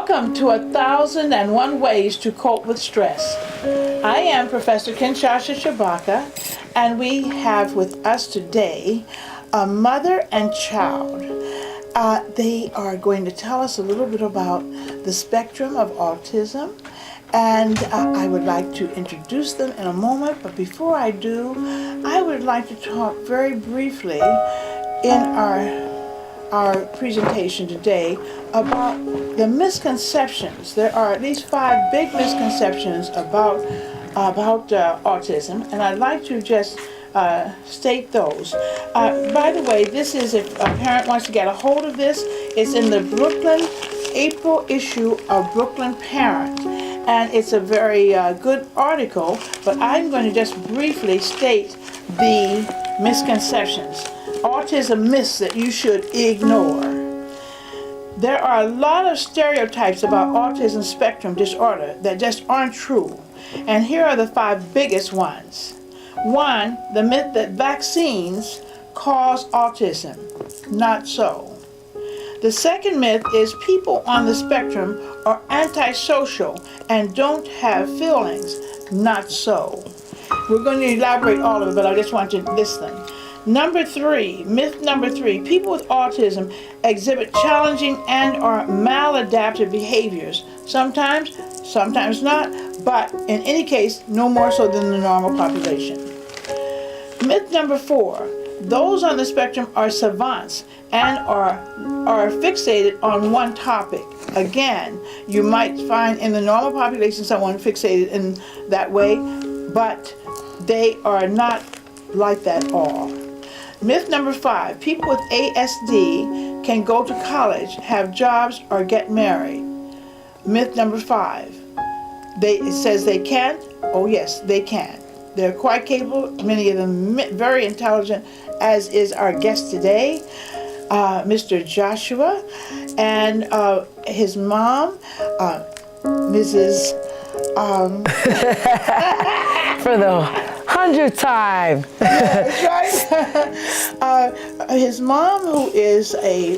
Welcome to 1001 Ways to Cope with Stress. I am Professor Kinshasha Shabaka, and we have with us today a mother and child. They are going to tell us a little bit about the spectrum of autism, and I would like to introduce them in a moment, but before I do, I would like to talk very briefly in our presentation today about the misconceptions. There are at least 5 big misconceptions about autism, and I'd like to just state those. By the way, this is, if a parent wants to get a hold of this, it's in the April issue of Brooklyn Parent, and it's a very good article, but I'm going to just briefly state the misconceptions. Autism myths that you should ignore. There are a lot of stereotypes about autism spectrum disorder that just aren't true. And here are the 5 biggest ones. 1, the myth that vaccines cause autism. Not so. The second myth is people on the spectrum are antisocial and don't have feelings. Not so. We're going to elaborate all of it, but I just want you to list them. Myth number three, people with autism exhibit challenging and or maladaptive behaviors. Sometimes not, but in any case, no more so than the normal population. Myth number 4, those on the spectrum are savants and are fixated on one topic. Again, you might find in the normal population someone fixated in that way, but they are not like that at all. Myth number 5, people with ASD can go to college, have jobs, or get married. Myth number 5, it says they can't. Oh yes, they can. They're quite capable, many of them very intelligent, as is our guest today, Mr. Joshua, and his mom, Mrs. For the 100th time. That's right. His mom, who is a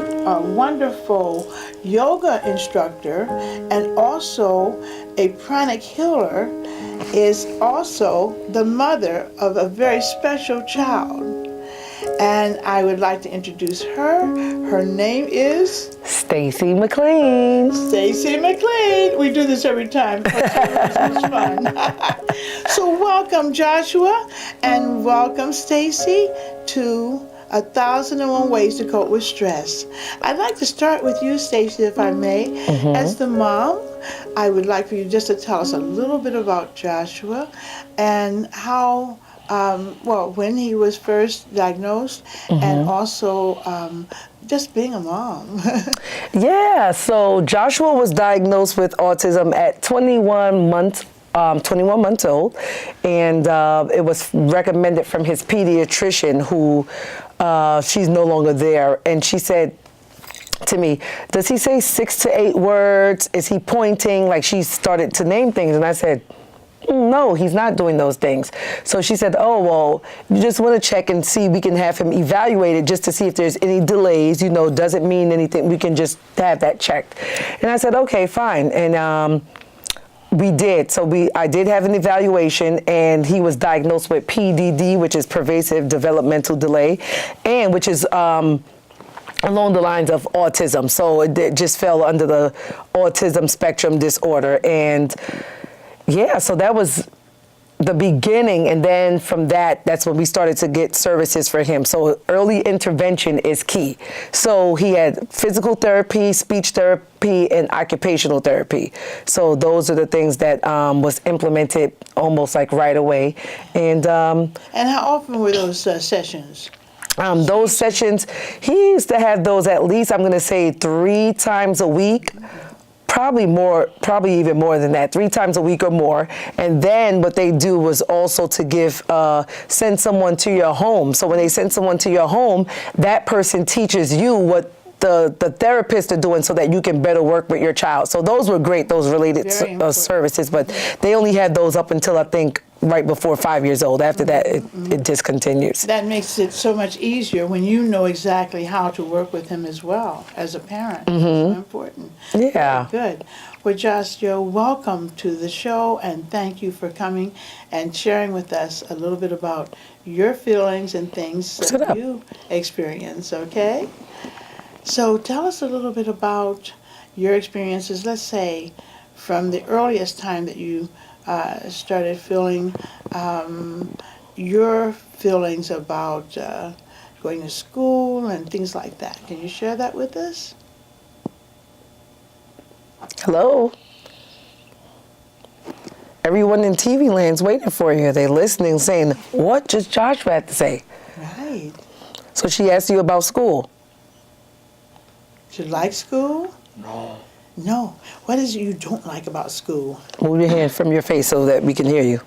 wonderful yoga instructor and also a pranic healer, is also the mother of a very special child. And I would like to introduce her. Her name is Stacy McLean. Stacy McLean. We do this every time. It's fun. So welcome, Joshua, and welcome, Stacy, to 1001 Ways to Cope with Stress. I'd like to start with you, Stacy, if I may. Mm-hmm. As the mom, I would like for you just to tell us a little bit about Joshua and how when he was first diagnosed, mm-hmm. and also just being a mom. Yeah, so Joshua was diagnosed with autism at 21 months old, and it was recommended from his pediatrician, who she's no longer there, and she said to me, does he say 6 to 8 words? Is he pointing? Like, she started to name things, and I said, no, he's not doing those things. So she said, oh, well, you just want to check and see, we can have him evaluated just to see if there's any delays, doesn't mean anything, we can just have that checked. And I said, okay, fine. And we did. So I did have an evaluation, and he was diagnosed with PDD, which is pervasive developmental delay, and which is along the lines of autism. So it just fell under the autism spectrum disorder. And yeah, so that was the beginning, and then from that's when we started to get services for him. So early intervention is key. So he had physical therapy, speech therapy, and occupational therapy. So those are the things that was implemented almost like right away. And how often were those sessions? Those sessions, he used to have those at least, I'm going to say 3 times a week. Probably even more than that, 3 times a week or more. And then what they do was also to send someone to your home. So when they send someone to your home, that person teaches you what the therapists are doing so that you can better work with your child. So those were great, those related Very important. services, but they only had those up until I think right before 5 years old. After that, it discontinues. That makes it so much easier when you know exactly how to work with him as well as a parent. It's so important. Yeah. Very good. Well, Josh, Joe, welcome to the show, and thank you for coming and sharing with us a little bit about your feelings and things Sit that up. you experience, okay? So tell us a little bit about your experiences, let's say, from the earliest time that you started feeling your feelings about going to school and things like that. Can you share that with us? Hello? Everyone in TV land's waiting for you. They listening, saying, what does Joshua have to say? Right. So she asked you about school. Do you like school? No. No. What is it you don't like about school? Move your hand from your face so that we can hear you.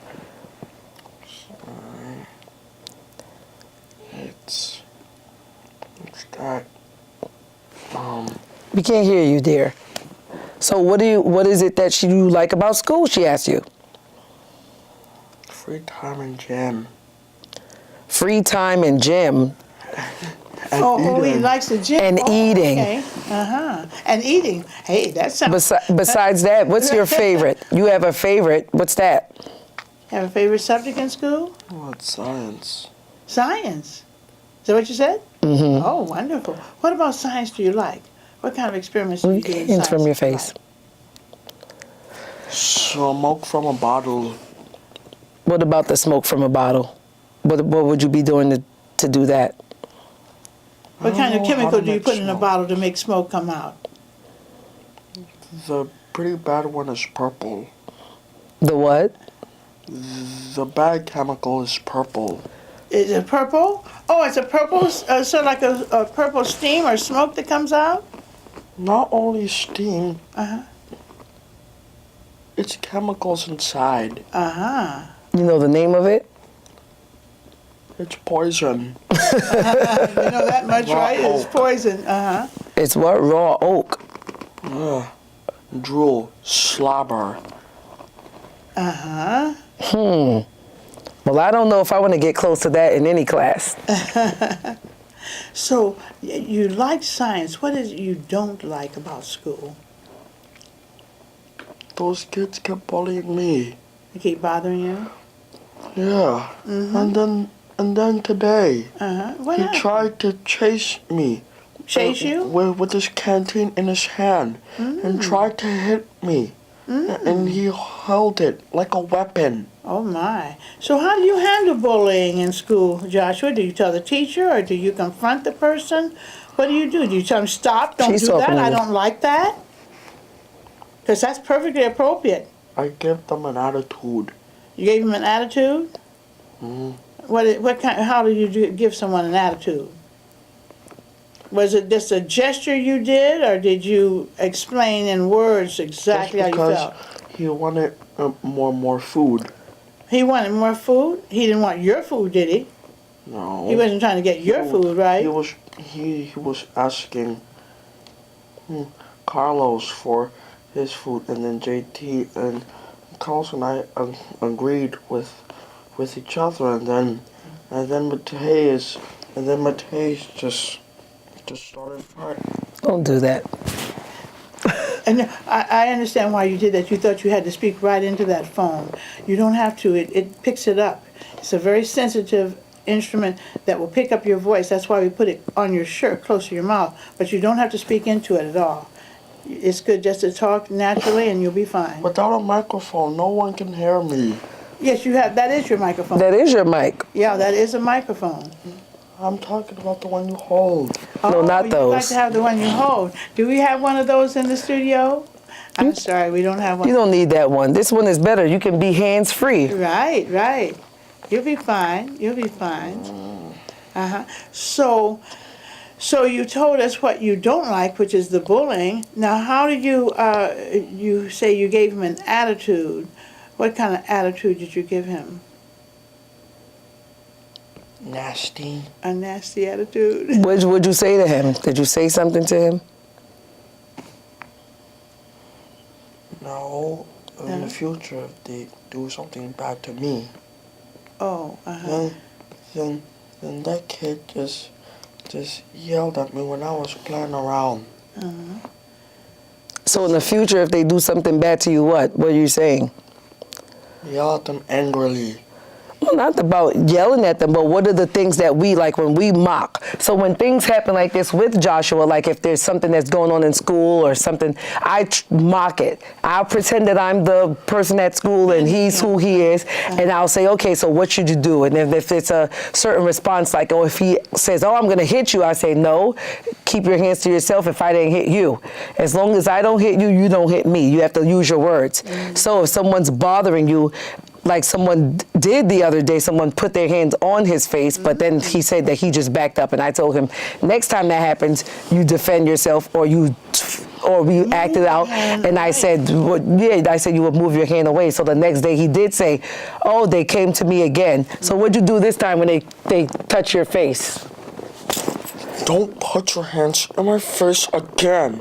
It's that We can't hear you, dear. So what is it that you like about school, she asked you? free time in gym. Free time and gym And Oh, he eating. likes the gym. and Oh, eating. Okay. Uh-huh. And eating. Hey, that sounds... Besides that, what's your favorite? You have a favorite. What's that? Have a favorite subject in school? Oh, it's science. Science. Is that what you said? Mm-hmm. Oh, wonderful. What about science do you like? What kind of experiments do you do in Hands science? from your that you face. like? Smoke from a bottle. What about the smoke from a bottle? What would you be doing to do that? What kind of Oh, how chemical to do you make put in a smoke. bottle to make smoke come out? The pretty bad one is purple. The what? The bad chemical is purple. Is it purple? Oh, it's a purple, so like a purple steam or smoke that comes out? Not only steam, Uh-huh. it's chemicals inside. Uh-huh. You know the name of it? It's poison. You know that much, Raw right? It's oak. poison. Uh-huh. It's what? Raw oak. Ugh. Drool. Slobber. Uh-huh. Well, I don't know if I want to get close to that in any class. So, you like science. What is it you don't like about school? Those kids kept bullying me. They keep bothering you? Yeah. And then today, Uh-huh. What he happened? tried to chase me. Chase you? With his canteen in his hand and tried to hit me. And he held it like a weapon. Oh my. So how do you handle bullying in school, Joshua? Do you tell the teacher or do you confront the person? What do you do? Do you tell them, stop, don't She's do that, talking to I you. don't like that? Because that's perfectly appropriate. I give them an attitude. You gave him an attitude? Mhm. What kind, how do you give someone an attitude? Was it just a gesture you did, or did you explain in words exactly how Just you because felt? he wanted more food. He wanted more food? He didn't want your food, did he? No. He wasn't trying to get your food, right? He was asking Carlos for his food, and then JT and Carlos and I agreed with each other, and then Mateus just started fighting. Don't do that. And I understand why you did that. You thought you had to speak right into that phone. You don't have to. It picks it up. It's a very sensitive instrument that will pick up your voice. That's why we put it on your shirt, close to your mouth. But you don't have to speak into it at all. It's good just to talk naturally and you'll be fine. Without a microphone, no one can hear me. Yes, you have. That is your microphone. That is your mic. Yeah, that is a microphone. I'm talking about the one you hold. No, not You'd like those. to have the one you hold. Do we have one of those in the studio? I'm sorry, we don't have one. You don't need that one. This one is better. You can be hands-free. Right, right. You'll be fine. You'll be fine. Uh-huh. So you told us what you don't like, which is the bullying. Now, how did you say you gave him an attitude? What kind of attitude did you give him? nasty. A nasty attitude. What would you say to him? Did you say something to him? No, in the future, if they do something bad to me, Oh, uh-huh. then that kid just yelled at me when I was playing around. So in the future, if they do something bad to you, what? What are you saying? Yell at them angrily. Well, not about yelling at them, but what are the things that we like when we mock? So when things happen like this with Joshua, like if there's something that's going on in school or something, I mock it. I'll pretend that I'm the person at school and he's who he is, and I'll say, okay, so what should you do? And if it's a certain response, like, oh, if he says, oh, I'm going to hit you, I say, no, keep your hands to yourself if I didn't hit you. As long as I don't hit you, you don't hit me. You have to use your words. So if someone's bothering you, like someone did the other day, someone put their hands on his face, but then he said that he just backed up, and I told him, next time that happens, you defend yourself, or we acted out, and I said, I said you would move your hand away. So the next day he did say, oh, they came to me again. So what'd you do this time when they touch your face? Don't put your hands on my face again.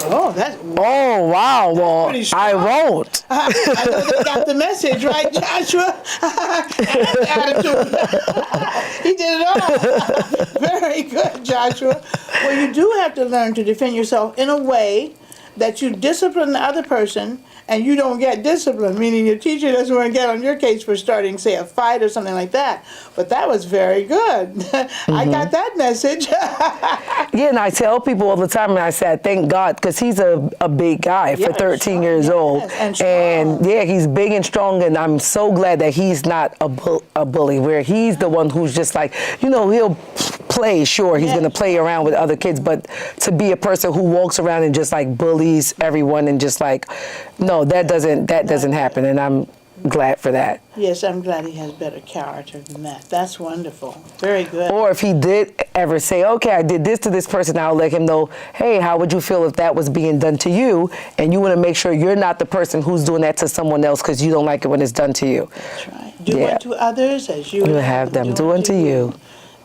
Oh, that's... Oh, wow, well, pretty strong. I won't. I know they got the message, right, Joshua? Attitude. He did it all. Very good, Joshua. Well, you do have to learn to defend yourself in a way that you discipline the other person and you don't get disciplined, meaning your teacher doesn't want to get on your case for starting, say, a fight or something like that. But that was very good. I got that message. Yeah, and I tell people all the time, and I said, thank God, because he's a big guy for 13 strong, years old. and strong. And yeah, he's big and strong, and I'm so glad that he's not a bully, where he's the one who's just like, he'll play, sure, he's going to play around with other kids, but to be a person who walks around and just like bullies everyone and just like, no, that doesn't happen, and I'm glad for that. Yes, I'm glad he has better character than that. That's wonderful. Very good. Or if he did ever say, okay, I did this to this person, I'll let him know, hey, how would you feel if that was being done to you? And you want to make sure you're not the person who's doing that to someone else because you don't like it when it's done to you. That's right. Do unto others as you would have them do unto you.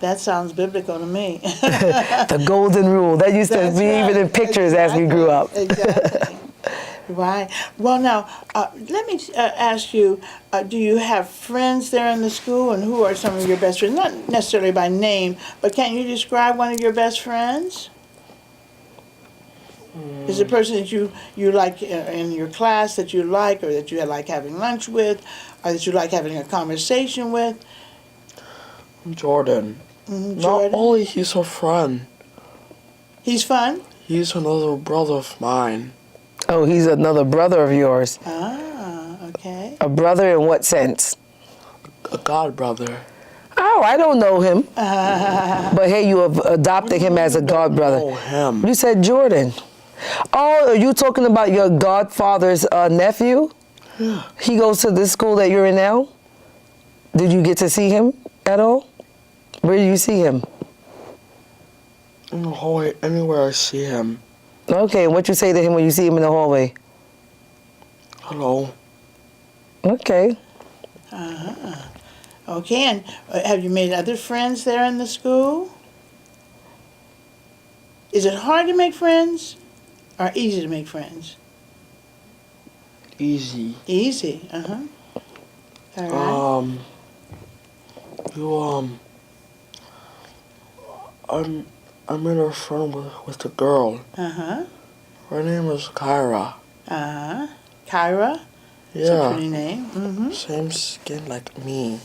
That sounds biblical to me. The golden rule. That used to be even in pictures as we grew up. Exactly. Right. Well, now, let me ask you, do you have friends there in the school, and who are some of your best friends? Not necessarily by name, but can you describe one of your best friends? Is it a person that you like in your class that you like, or that you like having lunch with, or that you like having a conversation with? Jordan. Jordan? Not only he's a friend, He's fun? he's another brother of mine. Oh, he's another brother of yours. Ah, okay. A brother in what sense? A god brother. Oh, I don't know him. But hey, you have adopted him as a god brother. Oh, him. You said Jordan. Oh, are you talking about your godfather's nephew? He goes to this school that you're in now? Did you get to see him at all? Where do you see him? In the hallway, anywhere I see him. Okay, and what you say to him when you see him in the hallway? Hello. Okay. Okay, and have you made other friends there in the school? Is it hard to make friends or easy to make friends? Easy. Easy, All right. I made a friend with the girl. Uh-huh. Her name is Kyra. Uh-huh. Kyra? It's a Yeah. pretty name. Mm-hmm. Same skin like me,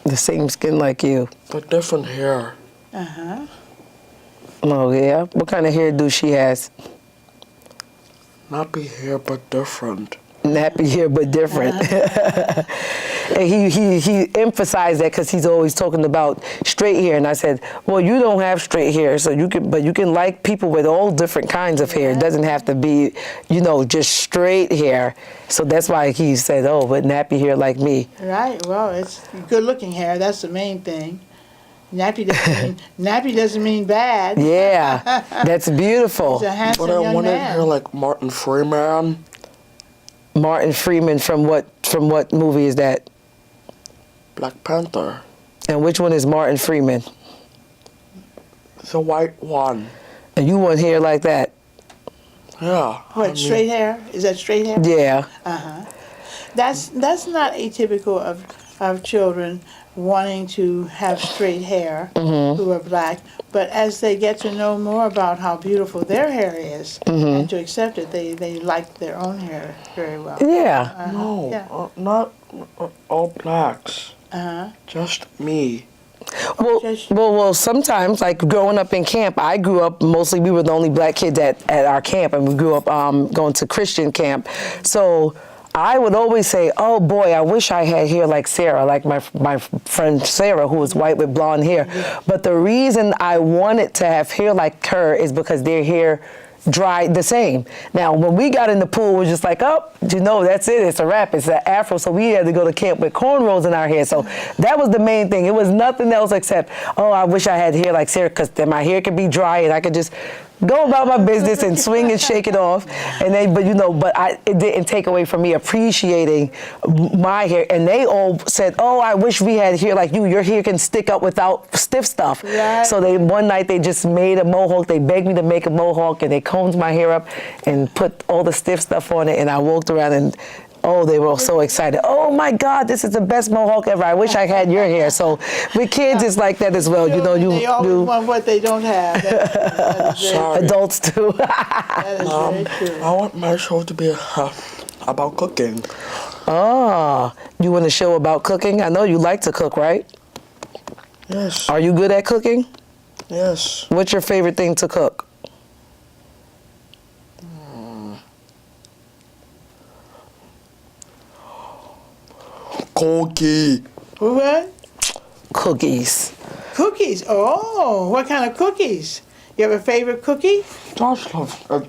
The same skin like you. but different hair. Uh-huh. Oh, yeah? What kind of hairdo she has? Nappy hair, but different. Nappy hair, but different. And he emphasized that because he's always talking about straight hair, and I said, well, you don't have straight hair, so you can like people with all different kinds of hair. It doesn't have to be, just straight hair. So that's why he said, oh, but nappy hair like me. Right. Well, it's good-looking hair. That's the main thing. Nappy doesn't mean bad. Yeah, that's beautiful. He's a handsome But I young wanted man. hair like Martin Freeman. Martin Freeman from what movie is that? Black Panther. And which one is Martin Freeman? The white one. And you want hair like that? Yeah. What, straight hair? Is that straight hair? Yeah. Uh-huh. That's not atypical of children wanting to have straight hair who are black, but as they get to know more about how beautiful their hair is and to accept it, they like their own hair very well. Yeah. No, Yeah. not all blacks. Uh-huh. Just me. Well, sometimes, like growing up in camp, I grew up mostly, we were the only black kids at our camp, and we grew up going to Christian camp. So I would always say, oh boy, I wish I had hair like Sarah, like my friend Sarah, who was white with blonde hair. But the reason I wanted to have hair like her is because their hair dried the same. Now, when we got in the pool, it was just like, oh, you know, that's it. It's a wrap. It's an afro. So we had to go to camp with cornrows in our hair. So that was the main thing. It was nothing else except, oh, I wish I had hair like Sarah, because then my hair could be dry and I could just go about my business and swing and shake it off. And it didn't take away from me appreciating my hair. And they all said, oh, I wish we had hair like you. Your hair can stick up without stiff stuff. Right. So one night they just made a mohawk. They begged me to make a mohawk, and they combed my hair up and put all the stiff stuff on it. And I walked around and, oh, they were all so excited. Oh my God, this is the best mohawk ever. I wish I had your hair. So with kids, it's like that as well. They always want what they don't have. That is Sorry. Adults too. that is very true. I want my show to be about cooking. Oh, you want a show about cooking? I know you like to cook, right? Yes. Are you good at cooking? Yes. What's your favorite thing to cook? Cookie. What? Cookies. Cookies. Oh, what kind of cookies? You have a favorite cookie? Josh loves a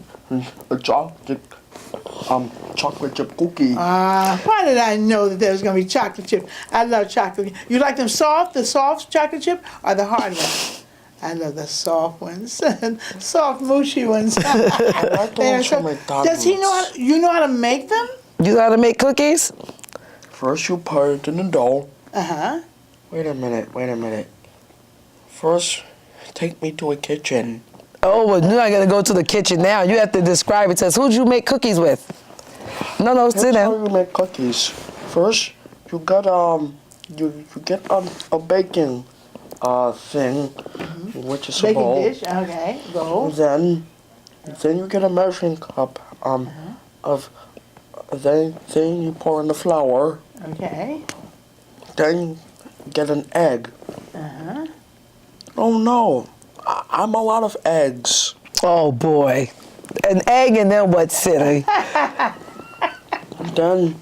chocolate chip cookie. Why did I know that there was going to be chocolate chip? I love chocolate. You like them soft, the soft chocolate chip, or the hard ones? I love the soft ones, soft mushy ones. I like the ones from McDonald's. Does he know? You know how to make them? You know how to make cookies? First you put it in the dough. Uh-huh. Wait a minute. First, take me to a kitchen. Oh, well, you're not going to go to the kitchen now. You have to describe it to us. Who'd you make cookies with? No, sit That's how down. you make cookies. First, you got you get a baking thing, which is a Baking bowl. dish. Okay. Go. Then you get a measuring cup of then you pour in the flour. Okay. Then you get an egg. Uh-huh. Oh no, I'm a lot of eggs. Oh, boy. An egg and then what, City? Then,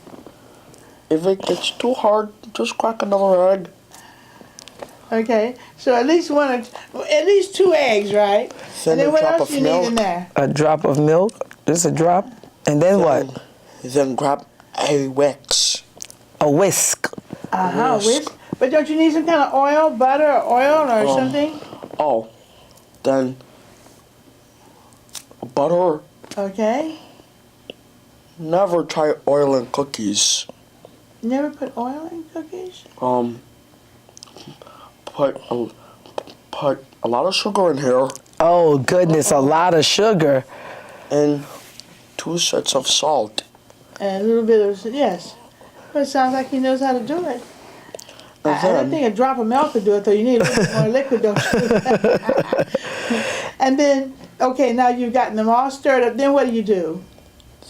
if it gets too hard, just crack another egg. Okay. So at least two eggs, right? Then and then a what drop else of you milk. need in there? A drop of milk? Just a drop? And then what? Then grab a whisk. A whisk. Uh-huh. Whisk. Whisk. But don't you need some kind of oil, butter, or oil, or something? Oh, then butter. Okay. Never try oil in cookies. Never put oil in cookies? Put a lot of sugar in here Oh, goodness, a lot of sugar. and 2 sets of salt. And a little bit of, yes. But it sounds like he knows how to do it. I don't then- think a drop of milk would do it, though. You need a little bit more liquid, don't you? And then, okay, now you've gotten them all stirred up. Then what do?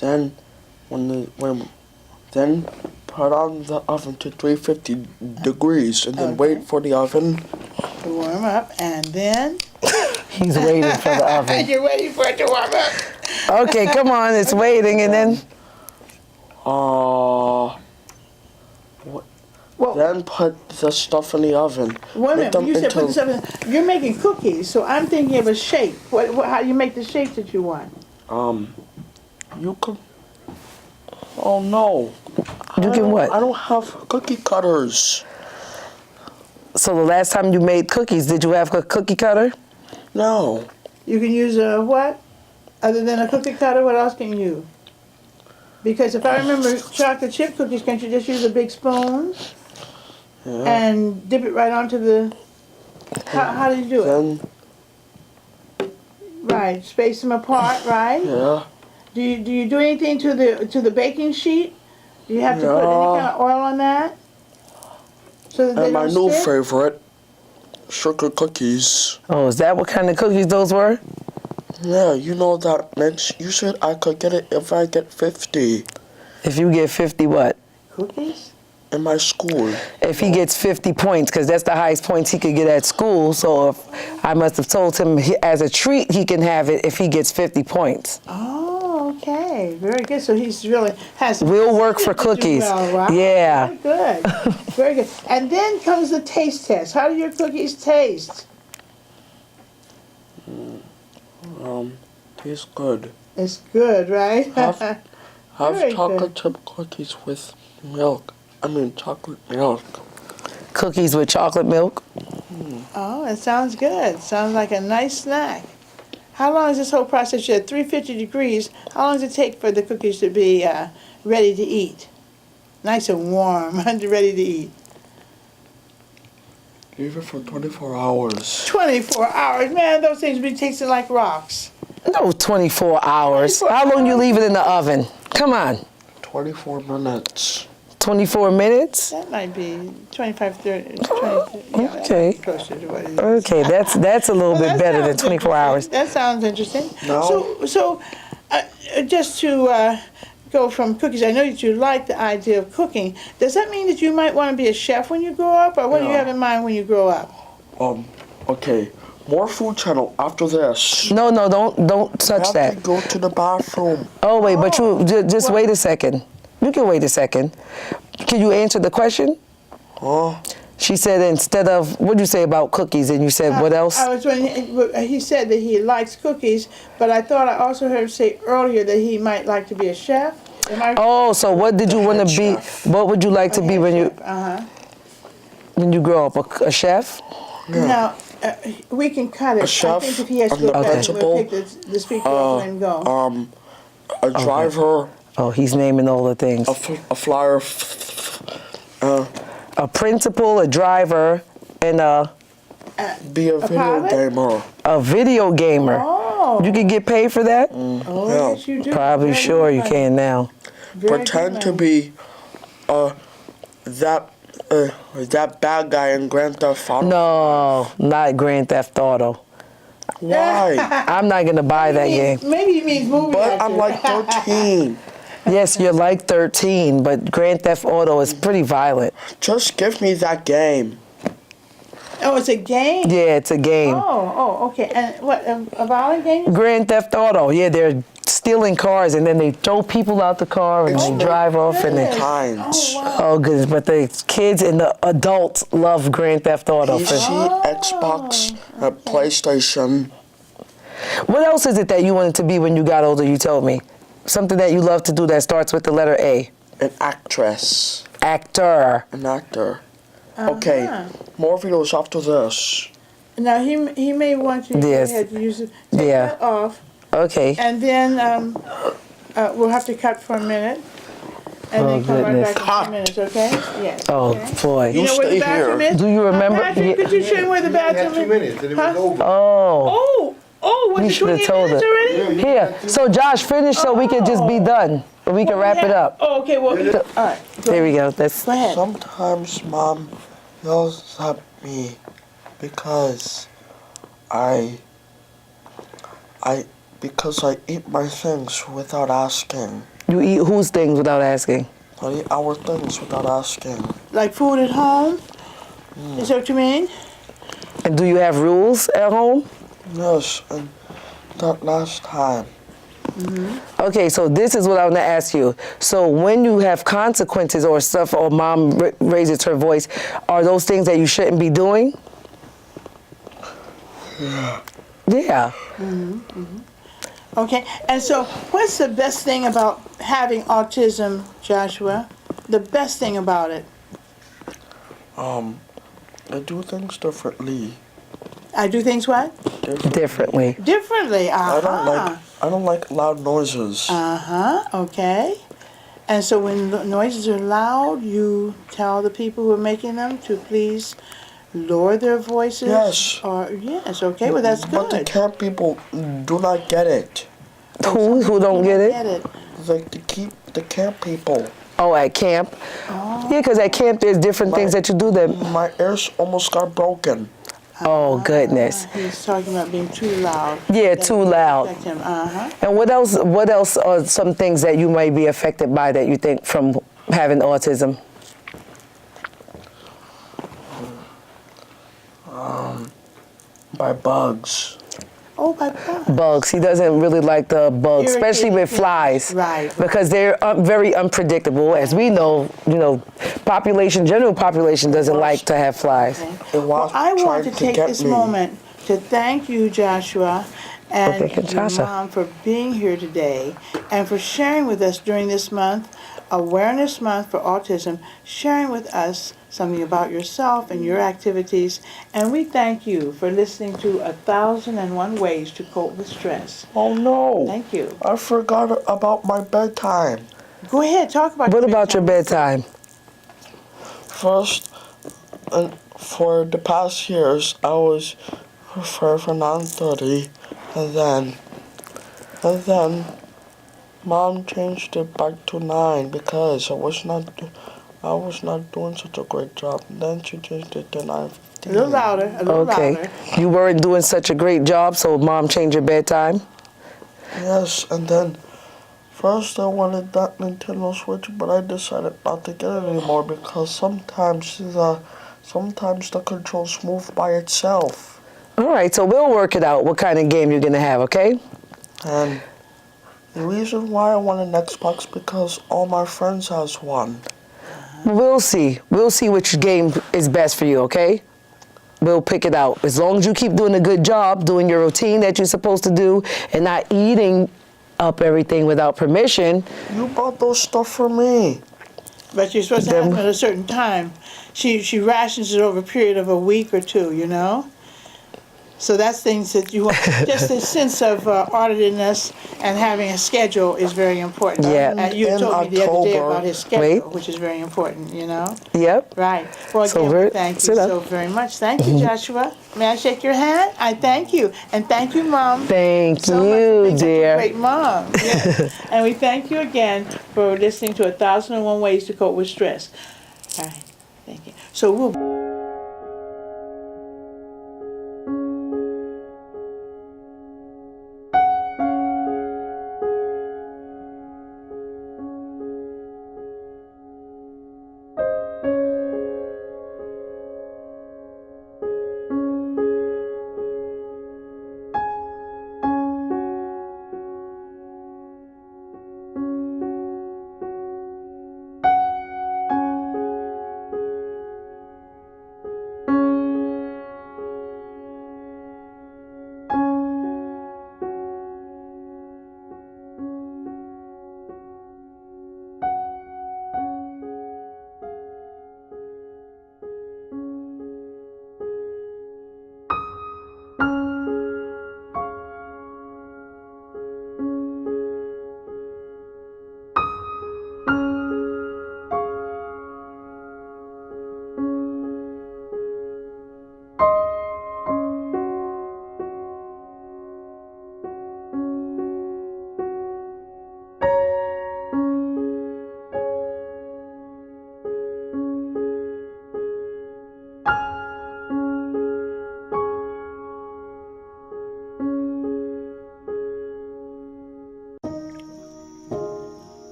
Then then put on the oven to 350 degrees and then Okay. wait for the oven. To warm up, and then He's waiting for the oven. you're waiting for it to warm up. Okay, come on, it's waiting, and then Well, Then put the stuff in the oven. wait a Make minute. them You said put into- this up in, you're making cookies, so I'm thinking of a shape. How you make the shape that you want? You can. Oh no. you can what? I don't have cookie cutters. So the last time you made cookies, did you have a cookie cutter? No. You can use a what? Other than a cookie cutter, what else can you use? Because if I remember chocolate chip cookies, can't you just use a big spoon? and dip it right onto the. How do you do it? Then, Right, space them apart, right? yeah. Do you do anything to the baking sheet? Do you have to put any kind of oil on that? So that they And my don't new stick? favorite, sugar cookies. Oh, is that what kind of cookies those were? Yeah, you know that makes. You said I could get it if I get 50 If you get 50 what? Cookies? in my school. If he gets 50 points, because that's the highest points he could get at school. So if I must have told him as a treat he can have it if he gets 50 points. Oh, okay. Very good. So he's really has. We'll work for to do cookies. well, right? Yeah. Very good. Very good. And then comes the taste test. How do your cookies taste? Tastes good. It's good, right? Have Very chocolate chip cookies with milk. I mean chocolate milk. Cookies with chocolate milk. Oh, it sounds good. Sounds like a nice snack. How long is this whole process? You're at 350 degrees. How long does it take for the cookies to be ready to eat? Nice and warm, ready to eat. Leave it for 24 hours. 24 hours. Man, those things be tasting like rocks. No, 24 hours. 24 How long you hours? leave it in the oven? Come on. 24 minutes. 24 minutes? That might be 25, 30, 20. Yeah, Okay. closer to what it is. Okay, that's a little Well, bit that better than sounds 24 hours. interesting. That sounds interesting. No. So just to go from cookies, I know that you like the idea of cooking. Does that mean that you might want to be a chef when you grow up, or what do you No. have in mind when you grow up? Okay. More Food Channel after this. No, don't I touch have that. to go to the bathroom. Oh, wait, but you just Well- wait a second. You can wait a second. Can you answer the question? Huh? She said instead of, what did you say about cookies? And you said what else? I was he said that he likes cookies, but I thought I also heard him say earlier that he might like to be a chef. Am I? Oh, so what did you want to be? chef. What would you like to be Uh-huh. when you grow up? A chef? Now, we can cut it. chef, I think if he has to and go the back, principal, we'll pick the speaker up and go. A driver, Oh, he's naming all the things. a flyer, A principal, a driver, and be a video pilot? gamer. a video gamer. Oh. You can get paid for that? Oh, Yeah. yes, you do. Probably Very sure good you money. can now. Very Pretend good to money. be that bad guy in Grand Theft Auto. No, not Grand Theft Auto. Why? I'm not gonna buy that game. Maybe he means movie But actor. I'm like 13. Yes, you're like 13, but Grand Theft Auto is pretty violent. Just give me that game. Oh, it's a game? Yeah, it's a game. Oh, okay. And what, a violent game? Grand Theft Auto. Yeah, they're stealing cars and then they throw people out the car and they drive off and they. Goodness. Kinds. Oh, wow. Oh, goodness, but the kids and the adults love Grand Theft Auto. PC, Xbox, PlayStation. What else is it that you wanted to be when you got older? You told me something that you love to do that starts with the letter A. An actress. Actor. An actor. Okay, more videos after this. Now, he may want you to Yes. go ahead and use it. Take Yeah. that off. Okay. And then we'll have to cut for a minute. And then come goodness. right back in 2 minutes, okay? Yes. Oh okay. boy. You know where the stay bathroom here. is? Do you remember? Patrick, Yeah. could you show me where the We had bathroom 2 is? minutes and it was over. Oh. Was You it should have 28 told minutes her. already? Here. So Josh, finish so we can just be done. We can wrap it up. Oh, okay. Well, all right. There we go. That's. Go ahead. Sometimes Mom yells at me because because I eat my things without asking. You eat whose things without asking? I eat our things without asking. Like food at home? Is that what you mean? And do you have rules at home? Yes, and that last time. Okay, so this is what I want to ask you. So when you have consequences or stuff, or mom raises her voice, are those things that you shouldn't be doing? Yeah. Okay. And so, what's the best thing about having autism, Joshua? The best thing about it? I do things differently. I do things what? Differently. Differently. I don't like loud noises. Okay. And so when the noises are loud, you tell the people who are making them to please lower their voices? Yes. Or, yes, okay, well, that's But the good. camp people do not get it. Who don't get it? Get it. Like the camp people. Oh, at camp? Oh. Yeah, because at camp there's different things that you do that. My ears almost got broken. Oh, goodness. He's talking about being too loud. Yeah, That too will loud. affect him. Uh-huh. And what else are some things that you might be affected by that you think from having autism? By bugs. Oh, by bugs. Bugs. He doesn't really like the bugs, especially with Irritating. flies. Right. Because they're very unpredictable. As we know, general population doesn't like to have flies. It was I want trying to to take get this me. moment to thank you, Joshua, and thank you, your Joshua. mom for being here today and for sharing with us during this month, Awareness Month for Autism, sharing with us something about yourself and your activities. And we thank you for listening to 1,001 Ways to Cope with Stress. Oh no. Thank you. I forgot about my bedtime. Go ahead, talk about What about your bedtime? First, for the past years, I was prepared for 9:30, and then Mom changed it back to 9 because I was not doing such a great job. And then she changed it to 9:15. A little louder, a little Okay. louder. You weren't doing such a great job, so Mom changed your bedtime? Yes, and then first I wanted that Nintendo Switch, but I decided not to get it anymore because sometimes the controls move by itself. All right, so we'll work it out what kind of game you're going to have, okay? And the reason why I want an Xbox because all my friends has one. We'll see. We'll see which game is best for you, okay? We'll pick it out. As long as you keep doing a good job, doing your routine that you're supposed to do, and not eating up everything without permission. You bought those stuff for me. But you're supposed to have them at a certain time. She rations it over a period of a week or two, you know? So that's things that you want. Just a sense of orderliness and having a schedule is very important. Yeah. You In told me the other day October- about his schedule, Wait. which is very important, you know? Yep. Right. Well, So again, very- thank you sit up. so very much. Thank you, Joshua. May I shake your hand? I thank you. And thank you, Mom. Thank so much for you, being such a dear. great mom. Yes. And we thank you again for listening to 1,001 Ways to Cope with Stress. All right. Thank you. So we'll...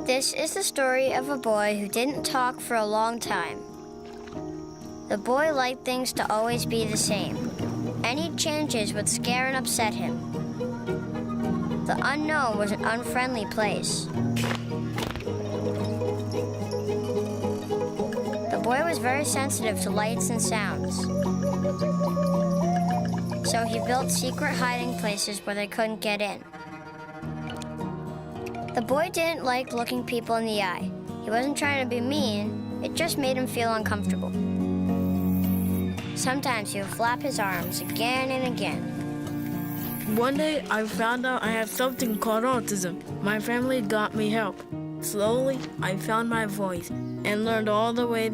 This is the story of a boy who didn't talk for a long time. The boy liked things to always be the same. Any changes would scare and upset him. The unknown was an unfriendly place. The boy was very sensitive to lights and sounds. So he built secret hiding places where they couldn't get in. The boy didn't like looking people in the eye. He wasn't trying to be mean, it just made him feel uncomfortable. Sometimes he would flap his arms again and again. One day I found out I have something called autism. My family got me help. Slowly, I found my voice and learned all the way